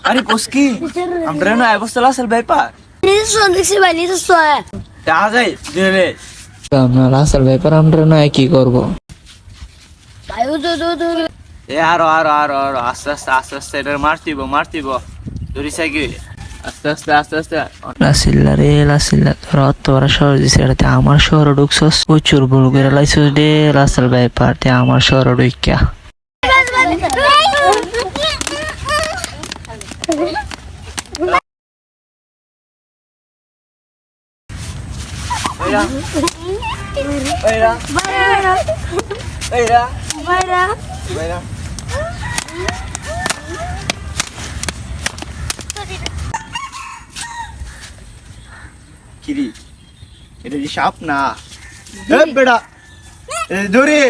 আরে কোসকি আমরা না অবস্থা আসল ব্যাপার তা যাই দিলে আপনার আসল ব্যাপার আমরা না কি করব? এ আরো আরো আরো আরো আস্তে আস্তে আস্তে আস্তে এটা মারতিব দড়ি সাইকে আস্তে আস্তে আস্তে আস্তে লাসিল্লা তোরা অত বড় শহর দিছে এটাতে আমার শহর ঢুকছস প্রচুর ভুল করে লাইছস রে রাসেল ব্যাপার তে আমার শহর ঢুকিয়া বাইরা কিরি এটা যে সাপ না বেড়া দড়ি